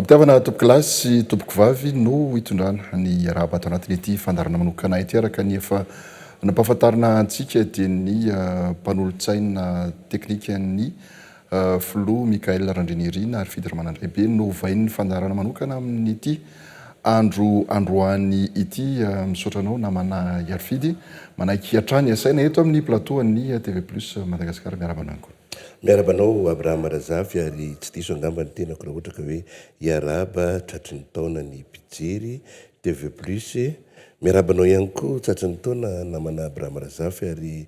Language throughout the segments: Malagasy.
Ampitiavana tompoko lasy sy tompoko vavy no hitondrana ny arahabato anatin'ny ity fandarana manokana ity araka ny efa nampahafantarina antsika dia ny mpanolontsaina teknika ny filoha Mikaël Randrianirina ary Fidy Ramanandriabe no vain'ny fandarana manokana amin'ity androany ity. Misaotra anao namana Yarfidy manaiky hatrany asaina eto amin'ny plateau ny TV+ Madagasikara. Miarabanao. Miarabanao Abraham Razafy ary tsy diso angamba ny tenako raha ohatra ka hoe iaraba tratry ny taona ny mpijery TV+. Miarabanao ihany koa tratry ny taona namana Abraham Razafy ary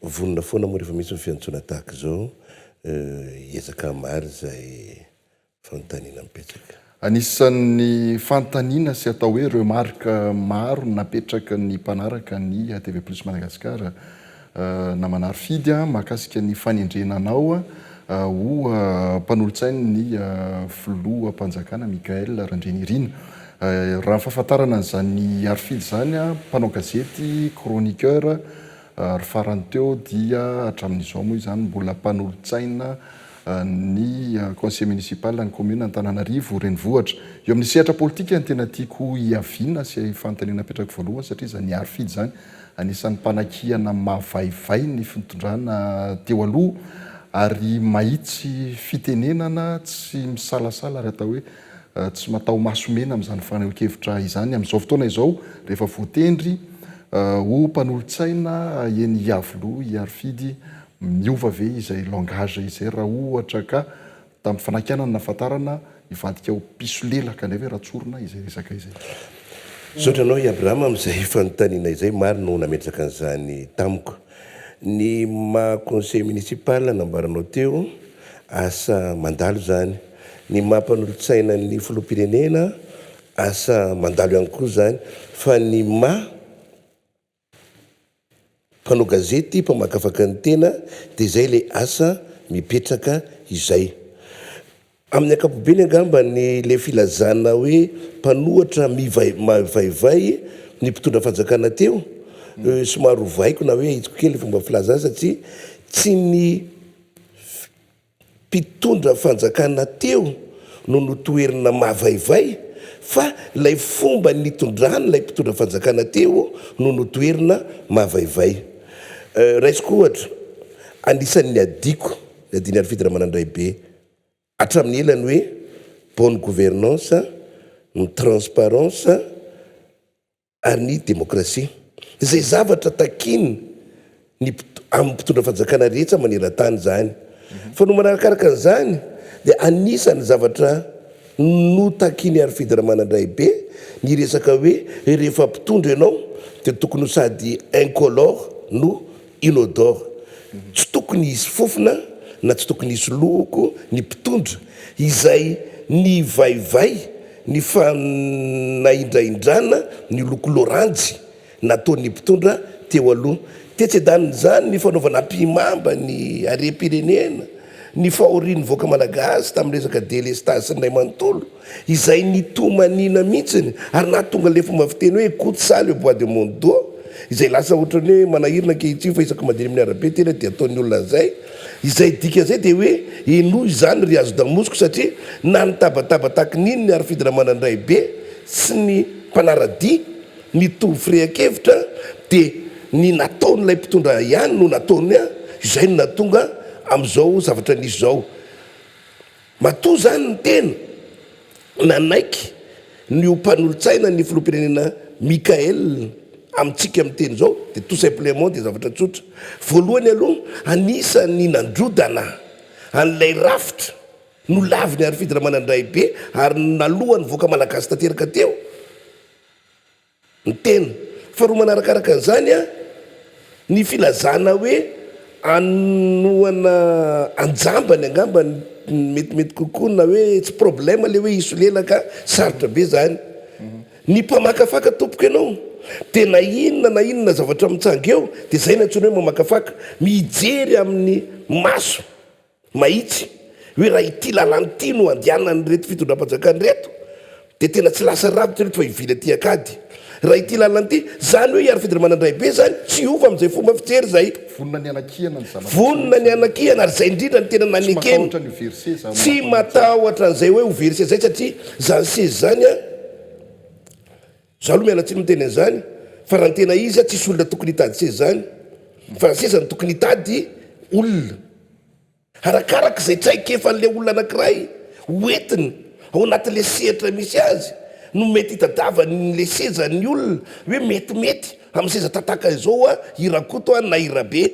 vonona foana moa rehefa misy fiantsona tahaka izao ezaka maro izay fanontaniana mipetraka. Anisan'ny fanontaniana sy atao hoe remarque maro napetraka ny mpanaraka ny TV+ Madagasikara namana Yarfidy mahakasika ny fanendrenanao ho mpanolontsaina ny filoha mpanjakana Mikaël Randrianirina. Raha ny fahafantarana an'izany Yarfidy zany mpanao gazety, chroniqueur ary farany teo dia hatramin'izao moa izany mbola mpanolontsaina ny conseil municipal ny commune Antananarivo renivohitra. Eo amin'ny sehatra politika ny tena tiako hiaviana sy fanontaniana napetraka voalohany satria zany Yarfidy zany anisan'ny mpanakiana mavaivay ny fitondrana teo aloha ary mahitsy fitenenana tsy misalasala raha atao hoe tsy matao masomena amin'izany fanehoan-kevitra izany amin'izao fotoana izao rehefa voatendry ho mpanolontsaina eny Iavoloha Yarfidy miova ve izay langage izay raha ohatra ka tamin'ny fanakianana nafatarana ivadika ho piso lelaka indray ve raha tsorona izay resaka izay. Misaotra anao Abraham amin'izay fanontaniana izay maro no nametraka an'izany tamiko. Ny maha conseil municipal nambaranao teo asa mandalo zany, ny maha mpanolontsaina ny filoham-pirenena asa mandalo ihany koa zany, fa ny maha mpanao gazety mpamakafaka ny tena dia izay le asa mipetraka izay. Amin'ny ankapobeny angamba ny le filazana hoe mpanohatra mavaivay ny mpitondra fanjakana teo somary vaiko na hoe itsiko kely fomba filazana satria tsy ny mpitondra fanjakana teo no notoerina mavaivay fa lay fomba nitondrana lay mpitondra fanjakana teo no notoerina mavaivay. Raisiko ohatra anisan'ny adiko adiny Yarfidy Ramanandriabe hatramin'ny elany hoe bonne gouvernance, ny transparence ary ny démocratie. Izay zavatra takiny ny amin'ny mpitondra fanjakana rehetra maneran-tany zany. Fa no manarakaraka an'izany dia anisan'ny zavatra notakiny Yarfidy Ramanandriabe ny resaka hoe rehefa mpitondra ianao dia tokony sady incolore no inodore. Tsy tokony hisy fofona na tsy tokony hisy loko ny mpitondra izay ny vaivay ny fanaindraindrana ny loko loranjy nataon'ny mpitondra teo aloha. Tetsedaniny zany ny fanaovana mpimamba ny harem-pirenena ny fahorian'ny voaka malagasy tamin'ny resaka délestage sy ny ray manontolo izay nitomanina mihitsiny ary na tonga le fomba fiteny hoe coup de sale au bois de Montdon izay lasa ohatrany hoe manahirina ankehitriny fa isaka mandeha amin'ny arabe tena dia ataon'ny olona zay izay dika zay dia hoe eno izany ry azo damosiko satria na nitabataba takin'iny ny Yarfidy Ramanandriabe sy ny mpanaradia nitovy firehan-kevitra dia ny nataon'ilay mpitondra ihany no nataony izay no natonga amin'izao zavatra nisy izao. Matoa zany ny tena nanaiky ny mpanolontsaina ny filoham-pirenena Mikaël amintsika amin'ny teny izao dia tout simplement dia zavatra tsotra. Voalohany aloha anisan'ny nandrodana an'ilay rafitra no laviny Yarfidy Ramanandriabe ary nalohany voaka malagasy tanteraka teo ny tena. Faharoa manarakaraka an'izany ny filazana hoe anohana anjambany angamba metimety kokoa na hoe tsy problème le hoe isolelaka sarotra be zany. Ny mpamakafaka tompoko ianao tena na inona zavatra mitsanga eo dia izay nantsony hoe mamakafaka mijery amin'ny maso mahitsy hoe raha ity lalany no andianany reto fitondram-panjakany reto dia tena tsy lasa ravitra reto fa ivily aty akady. raha ity lalana ity zany hoe hiary fidiramana-ndray be zany tsy ova amin'izay fomba fijery zay vonona ny anakihana ny zavatra vonona ny anakihana ary zay indrindra ny tena nanekeny matahotra ny verset za tsy matahotra an'izay hoe ho verset zay satria zany sezy zany a za aloha mianatsiny miteny an'izany fa raha ny tena izy a tsisy olona tokony hitady sezy zany fa sezany tokony hitady olona arakaraka izay traikefa an'le olona anankiray hoentiny ao anatin'le sehatra misy azy no mety hitadava nle seza ny olona hoe metimety amin'ny seza tataka izao a irakoto a na irabe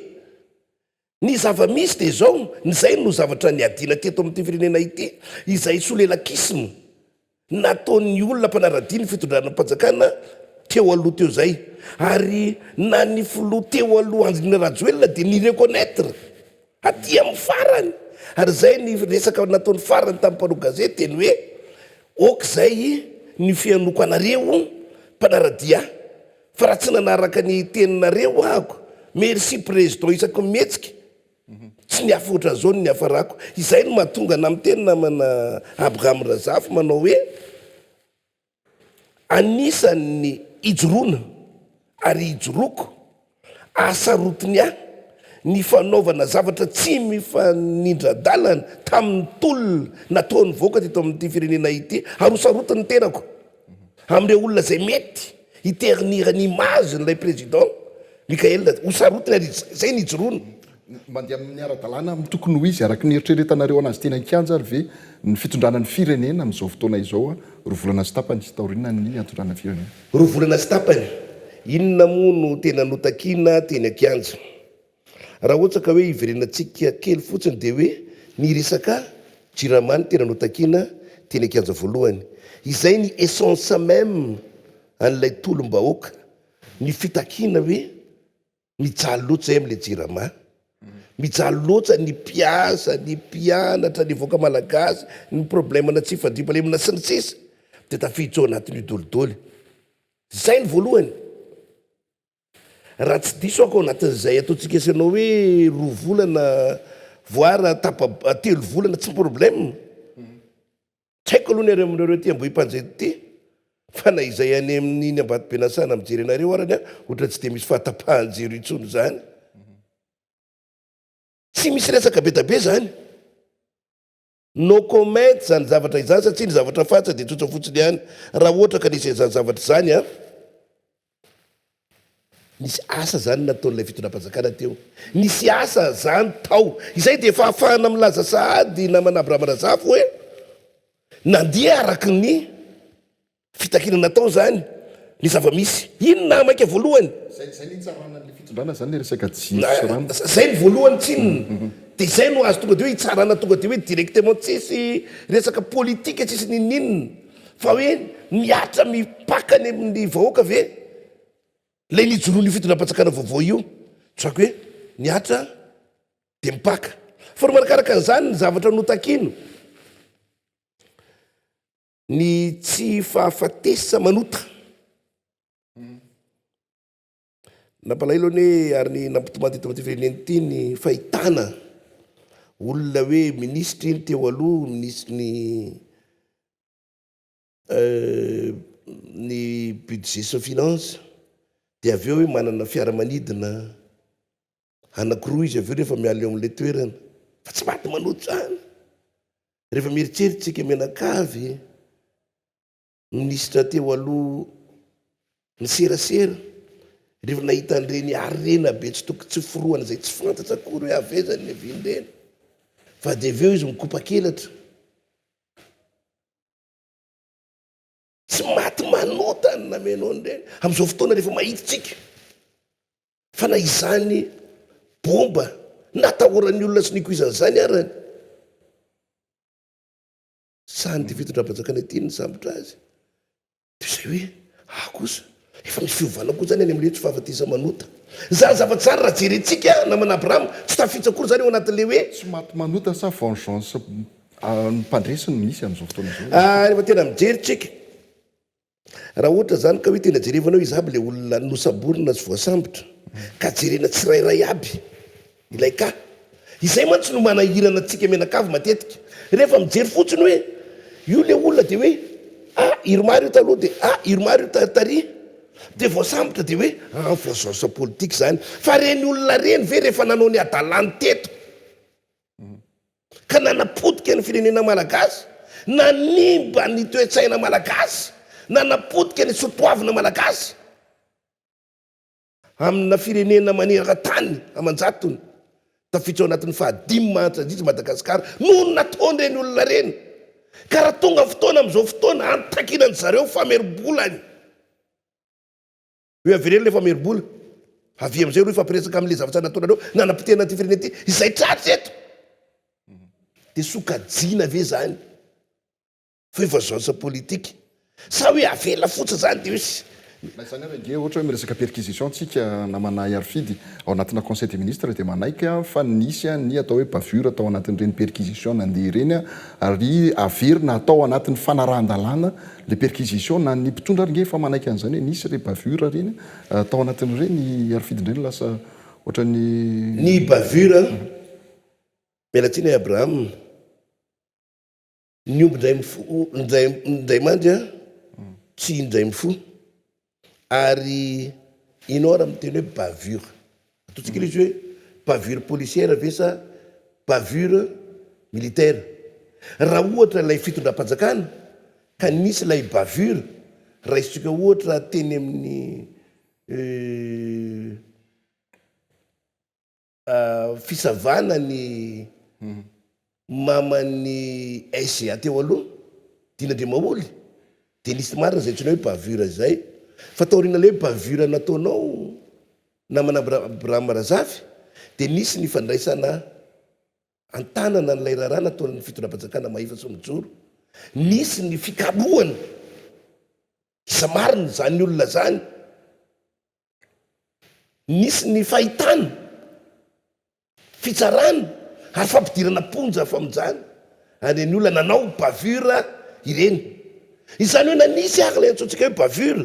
ny zava-misy de zao nyzay no zavatra ny adina teto amin'ity firenena ity izay solelakisma nataon'ny olona mpanaradiany fitondrana mpanjakana teo aloha teo zay ary na ny filoha teo aloha Andriana Rajoelina de ny reconnaître aty amin'ny farany ary zay ny resaka nataon'ny farany tamin'ny mpanao gazety teny hoe okizay ny fianoko anareo mpanaradia fa raha tsy nanaraka ny teninareo ahako merci président isako mihetsika tsy ny hafa oatra zao ny hafarako izay no mahatonga na amin'ny teny namana Abraham Razafy manao hoe anisan'ny ijoroana ary ijoroko asarotiny ahy ny fanaovana zavatra tsy mifanindra-dalana tamin'ny tolona nataon'ny voaka teto amin'ity firenena ity ary hosarotiny tenako amin'ireo olona zay mety hiternir ny image n'ilay président Mikael hosarotiny ary zay ny ijoroana mandeha amin'ny ara-dalàna amin'ny tokony ho izy araka ny eritreretanareo anazy tena kianja ary ve ny fitondranany firenena amin'izao fotoana izao a roa volana sy tapany sy taorina ny antondranany firenena roa volana sy tapany inona moa no tena notakiana teny akianja raha ohatra ka hoe iverenantsika kely fotsiny de hoe ny resaka jiramany tena notakiana teny akianja voalohany izay ny essence même an'ilay tolom-bahoaka ny fitakiana hoe mijaly loatra zay amin'le jirama mijaly loatra ny mpiasa ny mpianatra ny voaka malagasy ny problemana tsy fandrimpalemana sy ny sisa de tafiditra ao anatin'ny idolidoly zay ny voalohany raha tsy diso ako ao anatin'izay ataontsika sanao hoe roa volana voara telo volana tsy problème tsy haiko aloha ny ary aminareo ty ambo hipanjety ty fa na izay any amin'iny ambady benasana mijery anareo arany a ohatra tsy de misy fahatapahanjero intsony zany tsy misy resaka be tabe zany no comment zany zavatra izany satria ny zavatra fatsa de tsotsa fotsiny ihany raha ohatra ka nisy zany zavatra zany a nisy asa zany nataon'ilay fitondram-panjakana teo nisy asa zany tao izay de efa ahafahana milaza sahady namana Abraham Razafy hoe nandeha araky ny fitakina natao zany ny zava-misy inona maika voalohany zay ny tsarana ny fitondrana zany le resaka jiro zay ny voalohany tsinona de zay no azo tonga de hoe itsarana tonga de hoe directement tsisy resaka politika tsisy nininina fa hoe miatra mipakany amin'ny vahoaka ve lay nijoroany fitondram-panjakana vaovao io tsako hoe niatra de mipaka fa ro manakaraka an'izany ny zavatra notakino ny tsy fahafatesa manota nampalahelo ny ary ny nampitomany teto amty fireneny ity ny fahitana olona hoe ministra iny teo aloha ministre ny budget sy finance de avy eo hoe manana fiaramanidina anankiroa izy avy eo rehefa miala eo amin'le toerana fa tsy maty manoto zany rehefa mieritseritsika menakavy ministra teo aloha ny serasera rehefa nahita an'ireny arena be tsy toko tsy foroana zay tsy fantatra akory hoe avezany ny avin'ireny fa de avy eo izy mikopa-kelatra tsy maty manota ny namenao an'ireny amin'izao fotoana rehefa mahititsika fa na izany bomba natahoran'ny olona sy nikoizan'izany arany sany de fitondram-panjakana ty ny sambotra azy de zay hoe kosa efa misy fiovana koa zany any amin'le tsy fahafatesa manota zany zava-tsara raha jerentsika namana Abraham tsy tafitsy akory zany eo anatin'le hoe tsy maty manota sa vengeance mpandresiny misy amin'izao fotoana izao rehefa tena mijeritsika raha ohatra zany ka hoe tena jerevanao izy aby le olona nosaborina sy voasambotra ka jerena tsirairay aby ilay ka izay mantsy no manahirana atsika menakavy matetika rehefa mijery fotsiny hoe io le olona de hoe iromary io taloha de iromary io tary dia voasambotra dia hoe voazaoza politika zany fa reny olona reny ve rehefa nanao ny adalany teto ka nanapotika ny firenena malagasy nanimba ny toe-tsaina malagasy nanapotika ny sotoavina malagasy amina firenena maneraka tany amanjatony tafiditra ao anatin'ny fahadimy mahatrandritra Madagasikara no nataony reny olona reny ka raha tonga fotoana amin'izao fotoana antakinany zareo famerimbolany hoe avereny le famerimbola avy amin'izay ro ifampiresaka amin'le zavatra nataonareo nanapotena ty firenena ty izay tratsy eto dia sokajiana ve zany fa evazaosa politika sa hoe avela fotsa zany dia hoe Zany arenge ohatra hoe miresaka perquisition tsika namana Arfidy ao anatina conseil des ministres dia manaika fa nisy ny atao hoe bavure atao anatin'ireny perquisition nandeha ireny ary averina atao anatin'ny fanarahan-dalàna le perquisition na ny mpitondra renge fa manaiky an'izany hoe nisy re bavure reny atao anatin'ireny Arfidy indreny lasa ohatra ny bavure mialatsiny Abraham ny omby ndray mandry tsy indray mifo ary inao raha miteny hoe bavure ataontsika izy hoe bavure policière ve sa bavure militaire raha ohatra ilay fitondram-panjakana ka nisy ilay bavure raha isitsika ohatra teny amin'ny fisavana ny mamany SGA teo aloha Dinandre Maholy dia nisy marina zay tsona hoe bavure zay fa taorina le bavure nataonao namana Abraham Razafy dia nisy ny fandraisana antanana n'ilay raharaha nataon'ny fitondram-panjakana Mahiva Somijoro nisy ny fikarohana isa marina zany olona zany nisy ny fahitana fitsarana ary fampidirana ponja famonjana ary ny olona nanao bavure ireny izany hoe nanisy ary lay antsointsika hoe bavure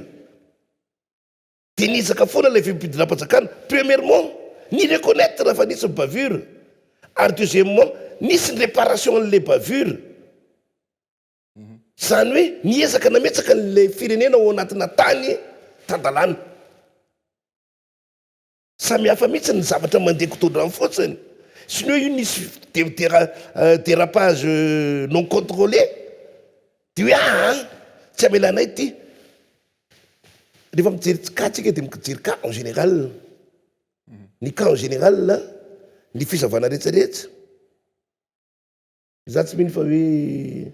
dia nizaka foana ilay fimpidram-panjakana premièrement ny reconnaître fa nisy bavure ary deuxièmement nisy ny réparation an'le bavure zany hoe niezaka nametsaka n'le firenena ao anatina tany tandalàna samy hafa mihitsy ny zavatra mandeha kotondrany fotsiny sy ny hoe io nisy dérapage non contrôlé dia hoe tsy amelanay ty rehefa mijery ka tsika dia mijery ka en général ny cas en général ny fizavana rehetsarehetra za tsy mino fa hoe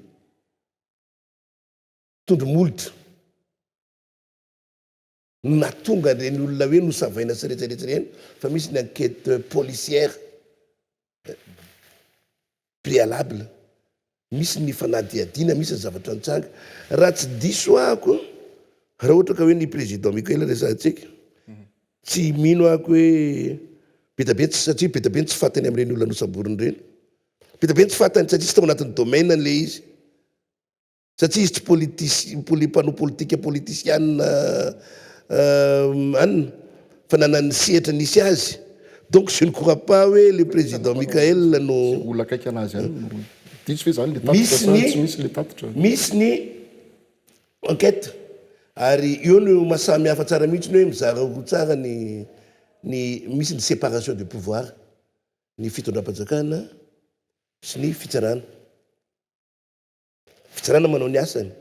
tondromolotra natonga reny olona hoe nosavaina sy rehetsarehetra reny fa misy ny enquête policière préalable misy ny fanadiadiana misy ny zavatra nitsanga raha tsy diso ahako raha ohatra ka hoe ny président Mikaela resantsika tsy mino ahako hoe betabe satria betabe tsy fatany amin'ireny olona nosamboriny reny betabe tsy fatany satria tsy tao anatin'ny domaine le izy satria izy tsy mpanao politika politicianina anina fa nanany sehatra nisy azy donc je ne crois pas hoe le président Mikael no olona akaiky anazy any diso hoe zany le tatitra misy le tatitra misy ny enquête ary eo no mahasamy hafa tsara mihitsy ny hoe mizara ho tsara ny misy ny séparation de pouvoir ny fitondram-panjakana sy ny fitsarana manao ny asany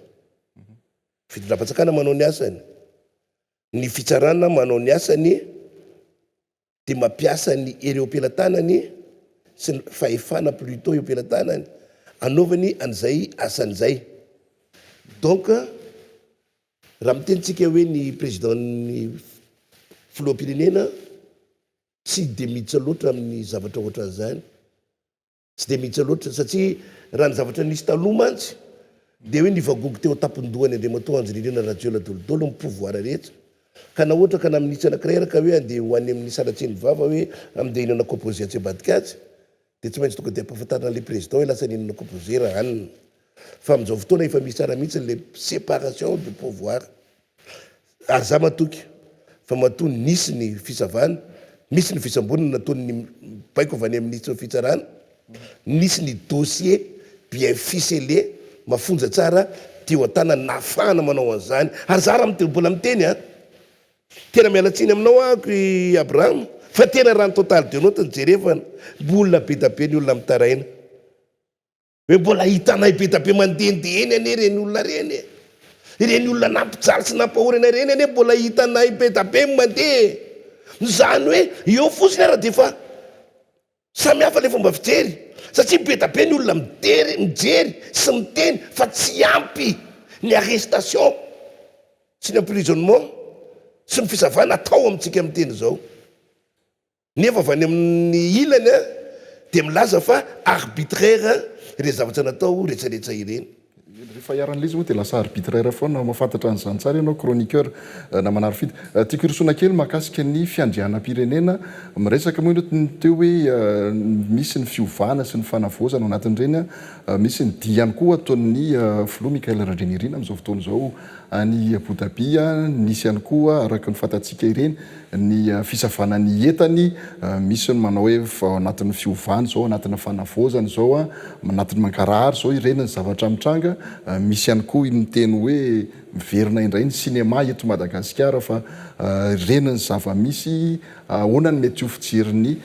fitondram-panjakana manao ny asany ny fitsarana manao ny asany dia mampiasa ny hery am-pelantanany sy ny fahefana plutôt eo am-pelantanany anaovany an'izay asan'izay donc raha mitenitsika hoe ny président ny filoham-pirenena tsy de miditra loatra amin'ny zavatra ohatran' zany tsy de miditra loatra satria raha ny zavatra nisy taloha mantsy dia hoe nivagogo teo tampon-dohany Andriamatoa Anjolirina Radiola Dolodolo pouvoir rehetra ka na ohatra ka naminitsy anankiray raka hoe andeha hoany amin'ny sanatsiny vava hoe amin'de inana composé atsy abadikatsy dia tsy maintsy tonga dia ampahafantarina le président hoe lasa ninana composé raha anina fa amin'izao fotoana efa misy tsara mihitsy le séparation de pouvoir ary za matoky fa matoa nisy ny fisavana misy ny fisambonina nataony baiko avy any amin'ny ministre fitsarana nisy ny dossier bien ficelé mafonja tsara teo an-tana nafahana manao an'izany ary za raha mbola miteny tena mialatsiny aminao ako i Abraham fa tena rano totaly de note nijerevana mbolina be tabe ny olona mitaraina hoe mbola hitanay be tabe mandehandeha eny ane reny olona reny ireny olona nampijaly sy nampahorana reny ane mbola hitanay be tabe mandeha zany hoe eo fosiny ara de fa samy hafa le fomba fijery satria be tabe ny olona mijery sy miteny fa tsy ampy ny arrestation sy ny emprisonnement sy ny fisavana atao amintsika miteny zao nefa avy any amin'ny ilany a de milaza fa arbitraire re zavatra natao rehetrarehetra ireny rehefa iaran'le izy moa de lasa arbitraire foana mahafantatra an'izany tsara ianao chroniqueur na manary fidy tiako hirosona kely mahakasika ny fiandrianam-pirenena miresaka moa ny teo hoe misy ny fiovana sy ny fanavoazana ao anatin'ireny misy ny dia ihany koa ataon'ny filoha Mikaël Randrianirina amin'izao fotoana izao any Abu Dhabi nisy ihany koa araka ny fantatsika ireny ny fisavana ny entany misy ny manao hoe ao anatin'ny fiovana zao anatin'ny fanavoazana zao anatin'ny mankarary zao ireny ny zavatra mitranga misy ihany koa ny teny hoe miverina indray ny cinéma eto Madagasikara fa ireny ny zava-misy ahoana ny mety ho fijerin'ny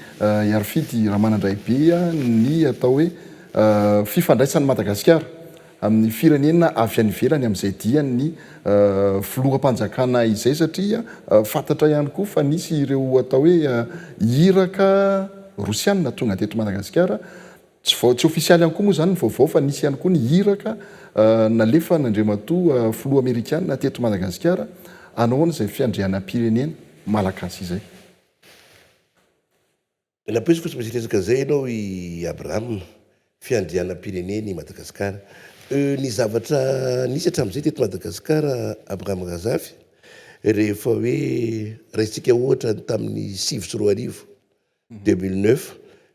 Arfidy Ramanandray be ny atao hoe fifandraisan'ny Madagasikara amin'ny firenena avy any ivelany amin'izay dia ny filoham-panjakana izay satria fantatra ihany koa fa nisy ireo atao hoe iraka rosianina tonga teto Madagasikara tsy ofisialy ihany koa moa zany ny vaovao fa nisy ihany koa ny iraka nalefa n'Andriamatoa filoha Amerikanina teto Madagasikara anaoana izay fiandrianam-pirenena malagasy izay nampiso fotsy misy resaka zay ianao i Abraham fiandrianam-pireneny Madagasikara ny zavatra nisy hatramin'izay teto Madagasikara Abraham Razafy rehefa hoe raisitsika ohatra tamin'ny 7 2009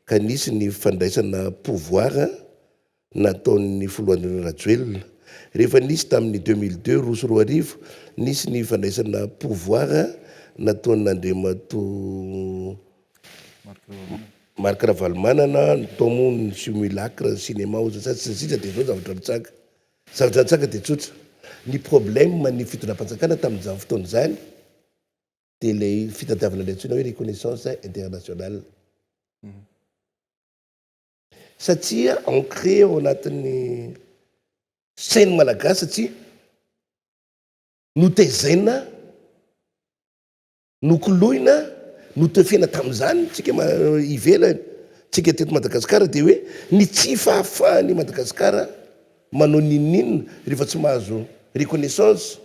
ka nisy ny fandraisana pouvoir nataon'ny filohan'ny Rajoelina rehefa nisy tamin'ny 2002 2010 nisy ny fandraisana pouvoir nataon'Andriamatoa Marc Ravalomanana natao moa ny simulacre ny cinéma sisa de zao zavatra mitsaka de tsotra ny problème ny fitondram-panjakana tamin'izany fotoana izany de le fitadiavana le antsoina hoe reconnaissance internationale satria ancré ao anatin'ny sainy malagasy satria notezaina nokoloina notefiana tamin'izany tsika ivelany tsika teto Madagasikara de hoe ny tsy fahafahany Madagasikara manao ninina rehefa tsy mahazo reconnaissance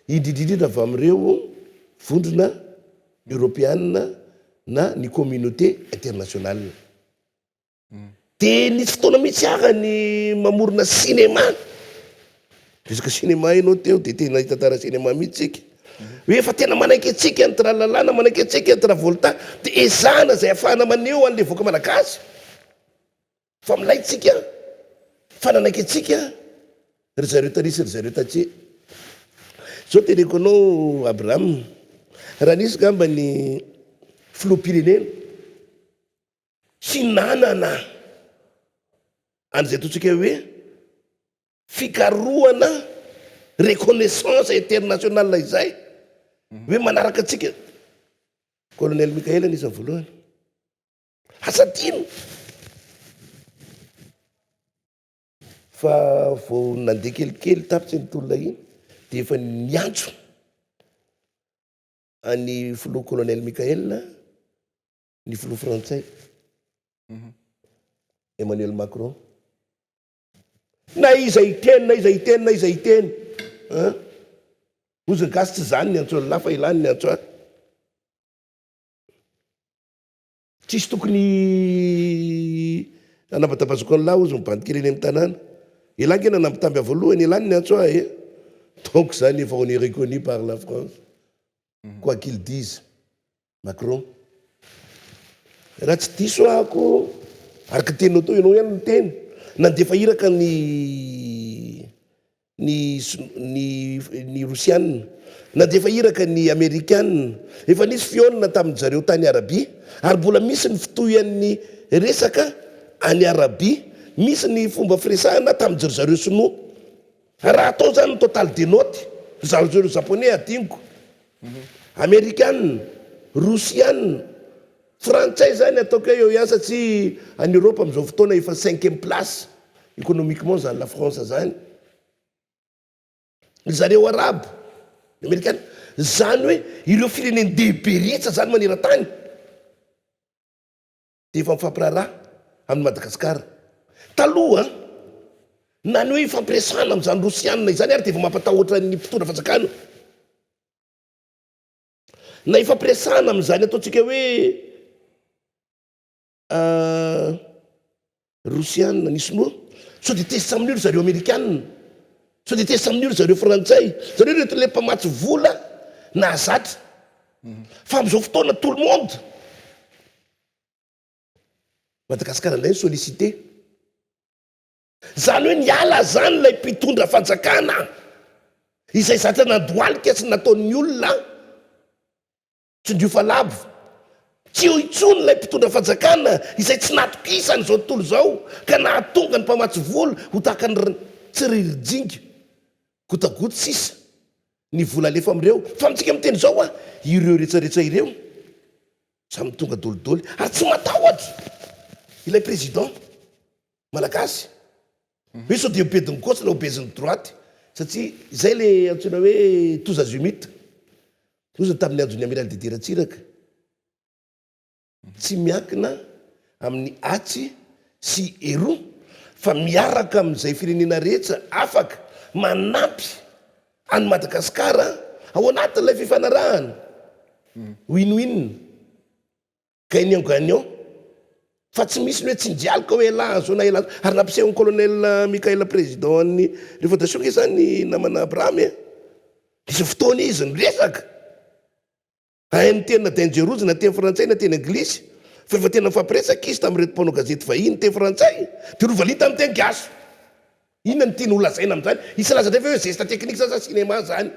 indrindrindrindra avy amin'ireo vondrona européenne na ny communauté internationale de nisy fotoana mihitsy arany mamorona cinéma resaka cinéma ianao teo de tena hitantara cinéma mihitsy tsika hoe efa tena manaiky atsika ny tralalana manaiky atsika ny Travolta de ezana zay ahafahana maneho an'le voaka malagasy fa milaitsika fa nanaiky atsika ry zareo tarisy ry zareo tatsy zao teneko anao Abraham raha nisy gamba ny filoham-pirenena sy nanana an'izay ataontsika hoe fikarohana reconnaissance internationale izay hoe manaraka atsika colonel Mikaël nisy voalohany asadino fa vao nandeha kelikely tapitsy ny tolona iny de efa niantso any filoha colonel Mikaël ny filoha frantsay Emmanuel Macron na iza iteny na iza iteny na iza iteny ozy gasy tsy zany ny antsoa lafa ilany ny antsoa tsisy tokony anabatabazoko an'lahy ozy mibandikely eny amin'ny tanàna ilany na nampitamby voalohany ilany ny antsoa donc zany efa on est reconnu par la France quoi qu'il dise Macron raha tsy diso ako araka teninao tao ianao ihany miteny nandefa iraka ny Rosianina nandefa iraka ny Amerikanina efa nisy fiona tamin'ny zareo tany Arabia ary mbola misy ny fitohan'ny resaka any Arabia misy ny fomba firesahana tamin'ny zareo sinoa raha atao zany total de note zareo japonais adiniko Amerikanina, Rosianina, Frantsay zany ataoko eo ihany satria en Europe amin'izao fotoana efa 5e place économiquement zany la France zany. Zareo arabo, Amerikanina, zany hoe ireo fireneny dehibe rehetra zany maneran-tany dia efa mifampiraharaha amin'ny Madagasikara. Taloha na ny hoe ifampiresahana amin'izany Rosianina izany ary dia efa mampatahotra ny mpitondra fanjakana. Na ifampiresahana amin'izany ataontsika hoe Rosianina nisy moa sao dia tezitra amin'io zareo Amerikanina, sao dia tezitra amin'io zareo Frantsay, zareo rehetra le mpamatsy vola na azatra. Fa amin'izao fotoana tout le monde Madagasikara indray sollicité. Zany hoe niala zany lay mpitondra fanjakana izay zatra nandohalika sy nataon'ny olona tsindriofa lavo. Tsy ho intsony lay mpitondra fanjakana izay tsy natokisany zao tontolo zao ka nahatonga ny mpamatsy vola ho tahaka ny tsiririjinga gotagoty sisa ny vola alefa am'ireo. Fa amintsika miteny zao ireo rehetrarehetra ireo samy tonga dolidoly ary tsy matahotra ilay président malagasy. Hoe sao dia obediny gauche na obediny droite satria izay le antsoina hoe tous azimuts. Ozy tamin'ny andron'ny amiral Didier Ratsiraka tsy miankina amin'ny atsy sy héros fa miaraka amin'izay firenena rehetra afaka manampy any Madagasikara ao anatin'ilay fifanarahana win-win gagnant gagnant. Fa tsy misy hoe tsindialika hoe elazo na elazo ary nampisehony colonel Mikaela président ny révolution ke zany namana Abraham nisy fotoana izy niresaka hainy teny na dangerouse na teny frantsay na teny anglisy fa rehefa tena mifampiresaka izy tamin'irety mpanao gazety vahiny teny frantsay dia rovalita amin'ny teny gasy. Inona ny tiany holazaina amin'izany? Isy laza rehefa hoe geste technique sa cinéma zany.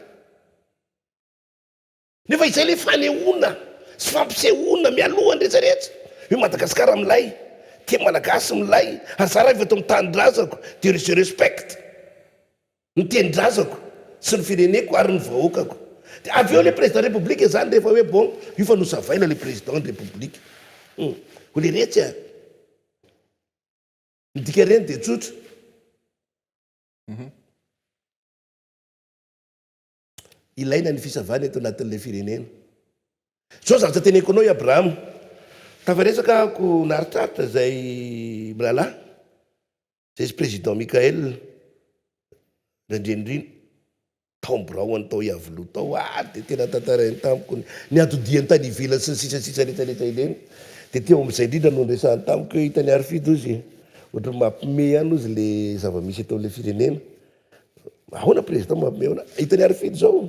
Nefa izay le fanehoana sy fampisehoana mialohany rehetrarehetra hoe Madagasikara milay, tia malagasy milay, ary za raha efa eto amin'ny tanindrazako dia je respecte ny tenindrazako sy ny fireneko ary ny vahoakako. Dia avy eo le président de république zany rehefa hoe bon io fa nosavaina le président de république ho le rehetra midika reny dia tsotra. Ilaina ny fisavana eto anatin'ilay firenena. Zao zavatra teneko anao i Abraham. Tafaresaka ako naritraritra zay milalahy zay izy président Mikael randrendriny taomborao any tao iavoloha tao dia tena tantarainy tamiko ny atodiany tany ivelany sy ny sisasisa rehetrarehetra ileny dia teo amin'izay indrindra no nresahany tamiko hoe hitany arifidy ozy ohatra mampime any ozy le zava-misy atao le firenena. Ahoana président mampime ona hitany arifidy zao.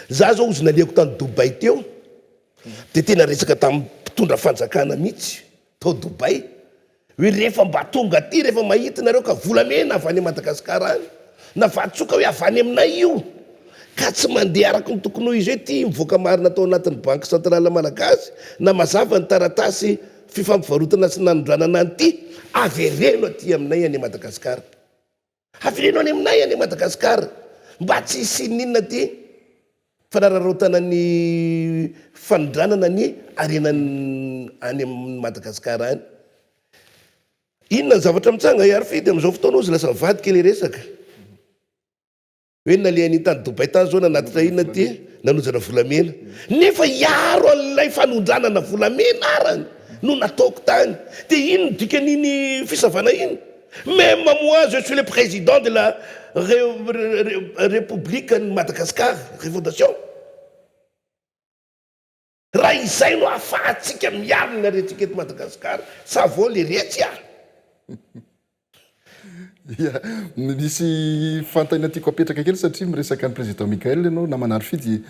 Za zao ozy naliako tany Dubai teo dia tena resaka tamin'ny mpitondra fanjakana mihitsy tao Dubai hoe rehefa mba tonga aty rehefa mahita nareo ka volamena avy any Madagasikara any na vatsoka hoe avy any aminay io ka tsy mandeha araka ny tokony hoy izy hoe ty mivoaka marina tao anatin'ny banky centrale malagasy na mazava ny taratasy fifampivarotana sy nanondranana an'ity avereno aty aminay any Madagasikara. Avereno any aminay any Madagasikara mba tsy isininina ty fanararaotana ny fanondranana ny arenany any amin'ny Madagasikara any. Inona ny zavatra mitsanga arifidy amin'izao fotoana ozy lasa mivadika le resaka hoe nalehan'ny tany Dubai tany zao nanatitra inona ty nanojana volamena nefa iaro an'ilay fanondranana volamena arany no nataoko tany. Dia ino dikan'iny fisavana iny? Même moi je suis le président de la République de Madagascar Refondation. Raha izay no ahafahantsika miarina rehetrika eto Madagasikara sa vao le rehetra misy fantana tiako apetraka kely satria miresaka ny président Mikael ianao na manarifidy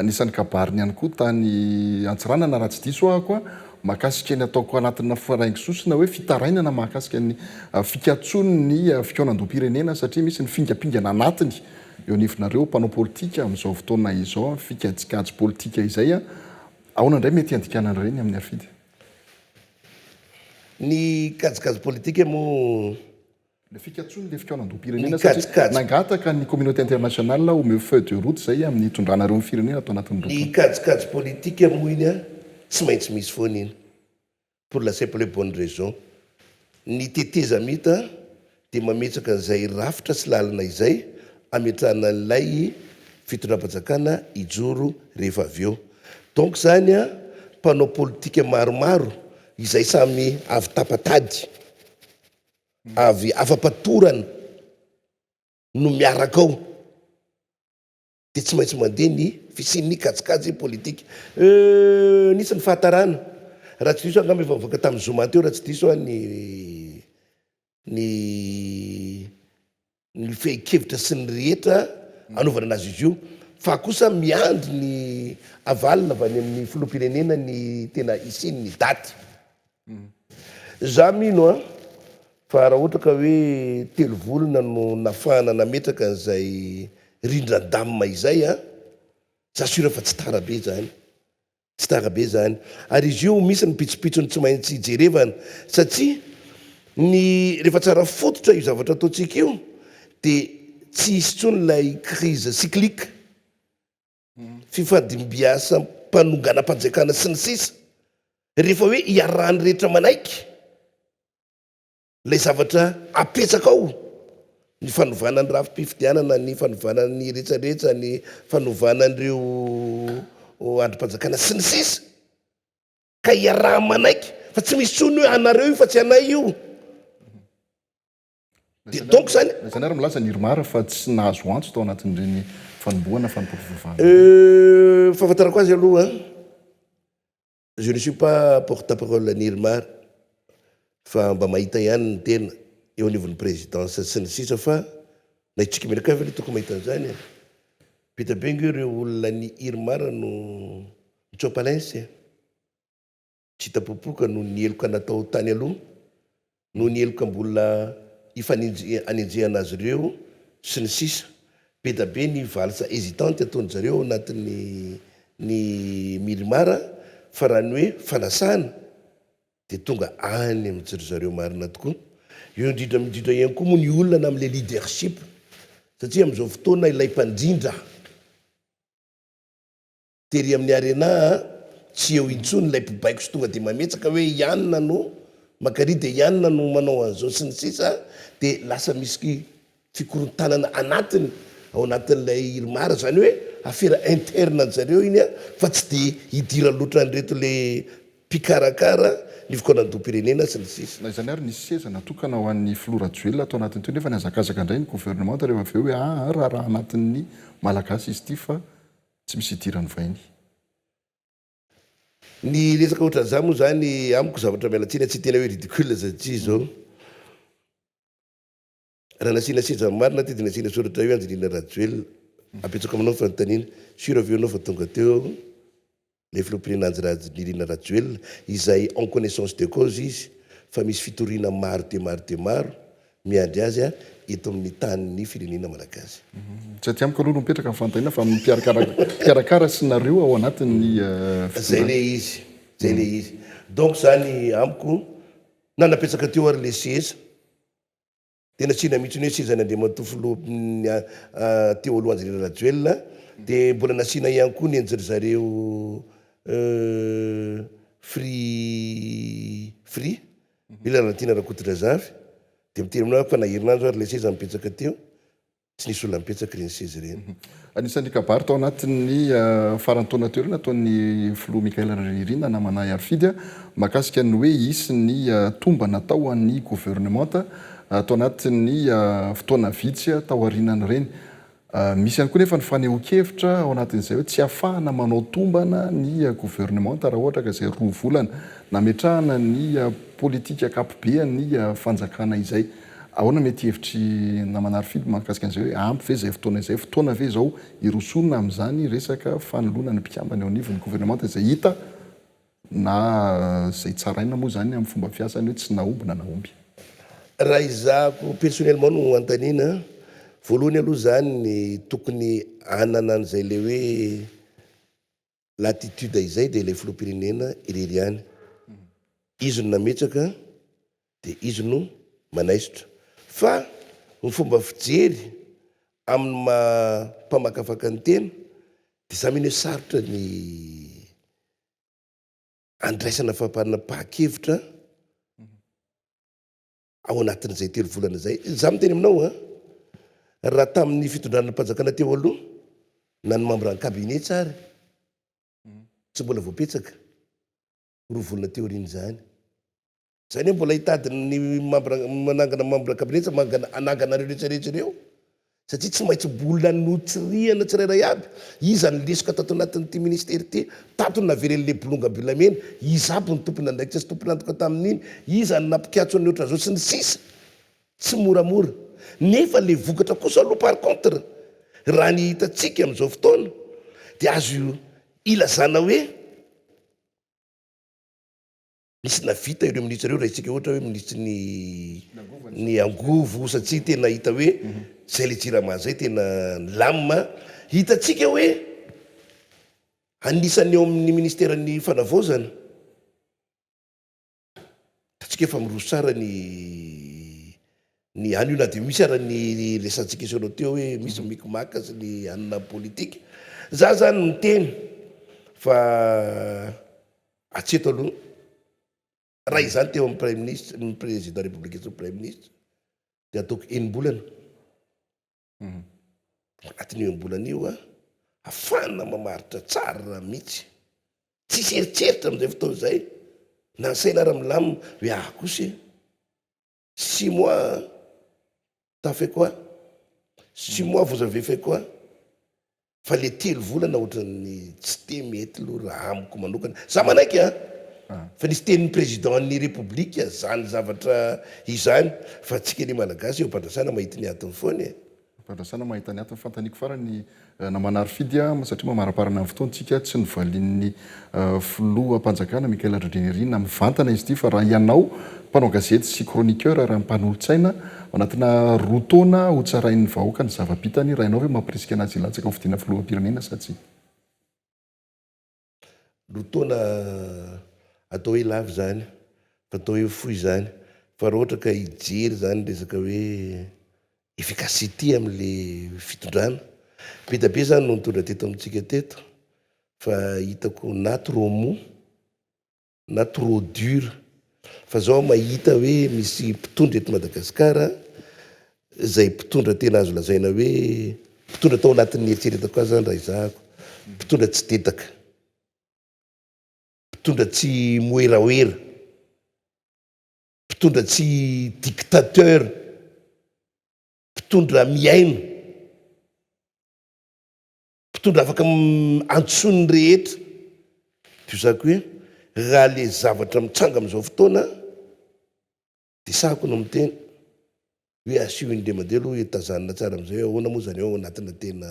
nisan'ny kabariny ihany koa tany Antsirana na raha tsy diso ahako mahakasika ny ataoko anatina faraingy sosina hoe fitarainana mahakasika ny fikatsony ny fikaonan-dom-pirenena satria misy ny fingapingana anatiny eo anifinareo mpanao politika amin'izao fotoana izao fikajikajy politika izay ahoana indray mety andikanana ireny amin'ny arifidy? Ny kajikajy politika moa le fikatsony le fikaonandrom-pirenena Mikajikajy. nangataka ny communauté internationale omeo feuille de route zay amin'ny tondranareo ny firenena atao anatin'ny ny kajikajy politika moa iny a tsy maintsy misy foana iny pour la simple et bonne raison ny teteza mita dia mametsaka an'izay rafitra sy lalina izay ametrahana an'ilay fitondram-panjakana ijoro rehefa avy eo. Donc zany a mpanao politika maromaro izay samy avy tapatady avy afa-patorana no miaraka ao dia tsy maintsy mandeha ny fisian'ny kajikajy politika. Nisy ny fahatarana raha tsy diso angamba efa mivoaka tamin'ny zoma teo raha tsy diso ny fehi-kevitra sy ny rehetra anaovana anazy izy io fa kosa miandry ny avalina avy any amin'ny filoham-pirenena ny tena isiny ny daty. Za mino a fa raha ohatra ka hoe 3 volana no nafahana nametraka an'izay rindran-damina izay a za sura fa tsy tarabe zany tsy tarabe zany ary izy io misy ny pitsopitsony tsy maintsy jerevana satria ny rehefa tsara fototra io zavatra ataontsika io dia tsy hisy tsony lay crise cyclique fifandimbiasa mpanonganam-panjakana sy ny sisa rehefa hoe iarahany rehetra manaiky lay zavatra apetsaka ao ny fanovana ny rafi-pifidianana ny fanovana ny rehetrarehetra ny fanovana an'ireo androm-panjakana sy ny sisa ka iaraha manaiky fa tsy misy tsony hoe anareo io fa tsy anay io. Dia donc zany ary milaza ny iromara fa tsy nahazo antso tao anatin'ireny fanomboana fanompoam-pivavahana fahafantarako azy aloha je ne suis pas porte-parole ny iromara fa mba mahita ihany ny tena eo anivon'ny présidence sy ny sisa fa na itsika menaka avy le tokony mahita an'izany beta benga ireo olona ny iromara no mitsopalentsy tsy hitapopoka no ny eloka natao tany aloha no ny eloka mbola anenjehana azy ireo sy ny sisa beta be ny valsa hésitante ataony zareo anatin'ny ny mirimara fa raha ny hoe fanasana dia tonga any amin'jiro zareo marina tokoa eo indrindra midrindra ihany koa moa ny olona amin'ilay leadership satria amin'izao fotoana ilay mpandrindra tery amin'ny arena tsy eo intsony ilay mpibaiko sy tonga dia mametsaka hoe ianina no makary dia ianina no manao an'izao sy ny sisa dia lasa misy fikorontanana anatiny ao anatin'ilay iromara zany hoe affaire interne ny zareo iny a fa tsy dia hidira loatra nyreto le mpikarakara ny fikonan-dom-pirenena sy ny sisa. Na izany ary nisy seza natokana ho an'ny Floraduel atao anatin'ny toy nefa niazakazaka indray ny gouvernement rehefa avy eo hoe raha anatin'ny malagasy izy ity fa tsy misy hidirany vainy. Ny resaka ohatran'izany moa zany amiko zavatra mialatsiny tsy tena hoe ridicule satria zao raha nasiana seza marina ty dia nasiana soratra io Angelina Rajoel apetsaka aminao fanontaniana sura avy eo anao fa tonga teo le filoham-pirenena Angelina Rajoel izay en connaissance de cause izy fa misy fitoriana maro dia maro miandry azy a eto amin'ny tanin'ny firenena malagasy. Tsy aty amiko aloha no mipetraka amin'ny fanontaniana fa mikarakara sy nareo ao anatin'ny zay le izy donc zany amiko na napetsaka teo ary le seza tena tsina mihitsy hoe seza nandriamatofolo teo aloha Angelina Rajoel dia mbola nasiana ihany koa ny anjery zareo free ila rantiana Rakotodrajavy dia miteny aminao fa naherinandro ary le seza mipetsaka teo tsy nisy olona mipetsaka ireny seza ireny. Anisan'ny kabary tao anatin'ny farantaona teo ireny ataon'ny filoha Mikaela Raririna namana Arfidy mahakasika ny hoe hisy ny tomba natao an'ny gouvernementa atao anatin'ny fotoana vitsy tao aorianany ireny. Misy ihany koa nefa ny fanehoan-kevitra ao anatin'izay hoe tsy ahafahana manao tombana ny gouvernementa raha ohatra ka izay 2 volana nametrahana ny politika ankapobeny ny fanjakana izay. Ahoana mety hevitry namana Arfidy mahakasika an'izay hoe ampy ve izay fotoana ve izao irosonina amin'izany resaka fanoloana ny mpikambana eo anivon'ny gouvernementa izay hita na izay tsaraina moa zany amin'ny fomba fiasany hoe tsy naomby na naomby. Raha izako personnellement no antaniana voalohany aloha zany ny tokony anana an'izay le hoe l'attitude izay dia ilay filoham-pirenena irery izy no nametraka dia izy no manaisitra fa ny fomba fijery amin'ny mpamakafaka ny tena dia za mihny hoe sarotra ny andraisana fampana-pahan-kevitra ao anatin'izay 3 volana zay. Za miteny aminao raha tamin'ny fitondrana mpanjakana teo aloha na ny membre cabinet tsara tsy mbola voapetsaka 2 volana teo riny zany. Zany hoe mbola hitadiny manangana membre cabinet ananganareo rehetrarehetra reo satria tsy maintsy mbola notsirihana tsirairay aby izany lesoka tato anatin'ity ministera ty tato naveren'le bolongabolamena izabo ny tompony andraikitra sy tompony antoka tamin'iny izany nampikatso ny oatra zao sy ny sisa tsy moramora nefa le vokatra kosa aloha par contre raha ny hitatsika amin'izao fotoana dia azo ilazana hoe misy navita ireo ministra reo raha itsika ohatra hoe ministry ny angovo satria tena hita hoe zay le jirama zay tena lamma hitatsika hoe anisany eo amin'ny ministeran'ny fanavaozana tatsika efa miroso tsara ny any io na dia misy ara ny resantsika isanao teo hoe misy mikimaka sy ny anina politika za zany miteny fa atseto aloha raha izany teo amin'ny premier ministre ny président république sy ny premier ministre dia ataoko enim-bolana anatin'io enim-bolana io afana mamaritra tsara mihitsy tsisy eritseritra amin'izay fotoana izay na saina ara-milamina hoe kosa 6 mois t'as fait quoi 6 mois vous avez fait quoi fa le 3 volana ohatran'ny tsy te mety aloha raha amiko manokana za manaiky fa nisy tenin'ny président ny république zany zavatra izany fa tsika ny malagasy eo ampandrasana mahita ny atiny foany ampandrasana mahita ny atiny fantaniko farany namanary fidy satria mamaraparana amin'ny fotoantsika tsy nivalian'ny filoha mpanjakana Mikaël Andrindrenirina mivantana izy ity fa raha ianao mpanao gazety sy chroniqueur raha mpanolo-tsaina anatina roa taona ho tsarain'ny vahoaka ny zava-bitany raha ianao hoe mampirisika anazy ilatsaka amin'ny fidiana filoham-pirenena sa tsy roa taona atao hoe lavy zany fa atao hoe fohy zany fa raha ohatra ka hijery zany resaka hoe efficacité amin'le fitondrana be da be zany no nitondra teto amintsika teto fa hitako na trop mou na trop dur fa zao mahita hoe misy mpitondra eto Madagasikara zay mpitondra tena azo lazaina hoe mpitondra tao anatin'ny eritseretako azy zany raha izahako mpitondra tsy tetaka mpitondra tsy moeraoera mpitondra tsy dictateur mpitondra miaina mpitondra afaka antsony rehetra tio zako hoe raha le zavatra mitsanga amin'izao fotoana dia sahako no miteny hoe asio indre mandeha aloha tazanina tsara amin'izay ahoana moa zany ao anatina tena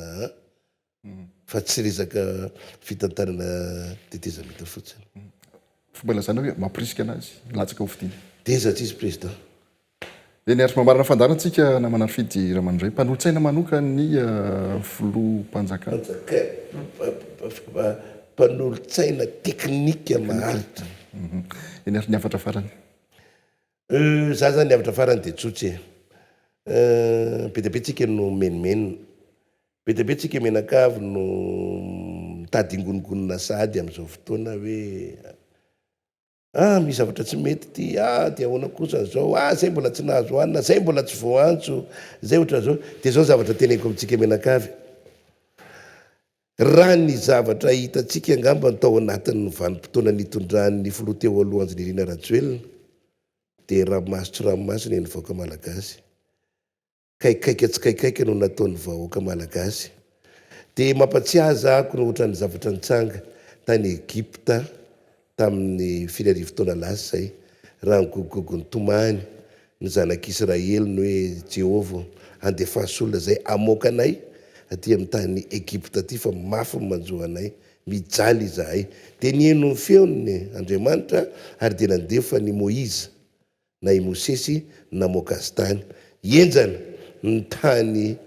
fa tsy resaka fitantanana tetezamita fotsiny fomba ilazana hoe mampirisika anazy latsaka ho fidiana teza tsisy président dia niaritry mamarana fandarantsika namanary fidy Ramandray mpanolo-tsaina manoka ny filoha mpanjakana mpanolo-tsaina teknika maharitra niaritry niavatra farany za zany niavatra farany dia tsotsy be dia be tsika no menimenina be dia be tsika menakavy no mitady ingonongonona sady amin'izao fotoana hoe misy zavatra tsy mety ty dia ahoana kosa zao zay mbola tsy nahazo hoanina zay mbola tsy voantso zay ohatra zao dia zao zavatra teneko amintsika menakavy raha ny zavatra hitatsika angamba ny tao anatin'ny vanim-potoana nitondran'ny filoha teo aloha Anjinirina Rajoelina dia ranomasotry ranomasina eny vahoaka malagasy kaikaiky tsy kaikaiky no nataon'ny vahoaka malagasy dia mampatsiahy ako no ohatran'ny zavatra nitsanga tany Egypta tamin'ny 4 fotoana lasa zay raha nygogogogo ny tomany ny zanak'Israely ny hoe Jehovah andefasy olona zay amoaka anay aty amin'ny tany Egypta aty fa mafy manjoanay mijaly izahay dia nieno ny feony Andriamanitra ary dia nandefa ny Moïse na i Mosesy namoaka azy tany enjana ny tany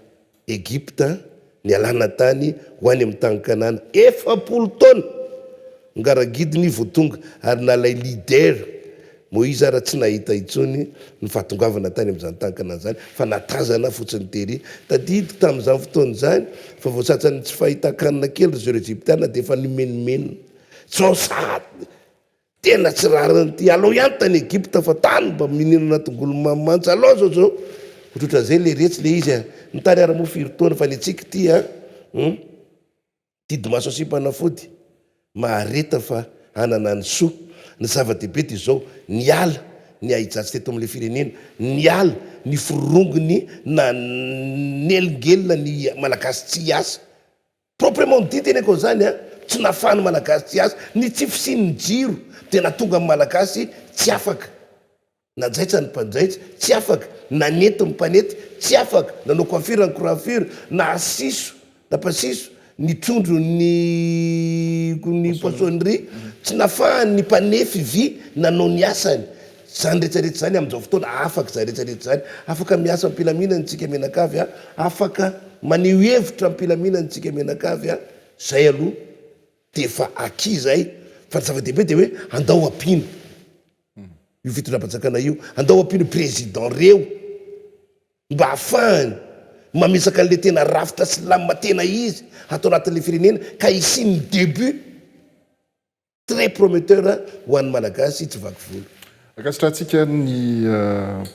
Egypta ny alana tany ho any amin'ny tany Kanana 7 taona ngaragidiny voatonga ary nalay leader Moïse raha tsy nahita itsony ny fahatongavana tany amin'izany tankana zany fa natazana fotsiny tery tadidiko tamin'izany fotoana zany fa voasatsany tsy fahita-kanina kely zao Egyptiana dia efa nimenomenona tsosady tena tsy rariny ty alao ihany tany Egypta fa tany mba mininana tongolo mamantsa alao zao ohatrohatran'izay le retsy le izy ny tany ara-mofiritoana fa ny atsika ty didimaso asipana fody mahareta fa anana ny soa ny zava-dehibe ty zao ny ala ny ahijatsy teto amin'le firenena ny ala ny forongony na nelingelina ny malagasy tsy hiasa proprement dit teny ko zany tsy nafahany malagasy tsy hiasa ny tsy fisiny jiro dia natonga amin'ny malagasy tsy afaka najaitsa ny mpanjaitsy tsy afaka nanety ny mpanety tsy afaka nanao coiffure ny coiffure na asiso na pasiso ny trondro ny poissonnerie tsy nafahany ny mpanefy vy nanao ny asany zany rehetrarehetra zany amin'izao fotoana afaka zany rehetrarehetra zany afaka miasa ampilaminantsika menakavy afaka maneho hevitra ampilaminantsika menakavy zay aloha de efa aki zay fa ny zava-dehibe de hoe andao ampino io fitondram-panjakana io andao ampino président reo mba hafahany mamesaka an'le tena rafitra sy lamima tena izy atao anatin'le firenena ka isiny début très prometteur ho an'ny malagasy tsy vaky volo akasitrahantsika ny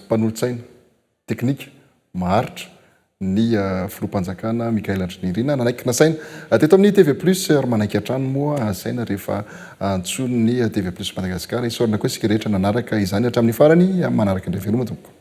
mpanolotsaina teknika maharitra ny filohampanjakana Mikaël Andrinirina nanaiky nasaina teto amin'ny TV Plus ary manaiky an-trano moa asaina rehefa antsony ny TV Plus Madagasikara isorana koa isika rehetra nanaraka izany hatramin'ny farany manaraka indray veloma tompoko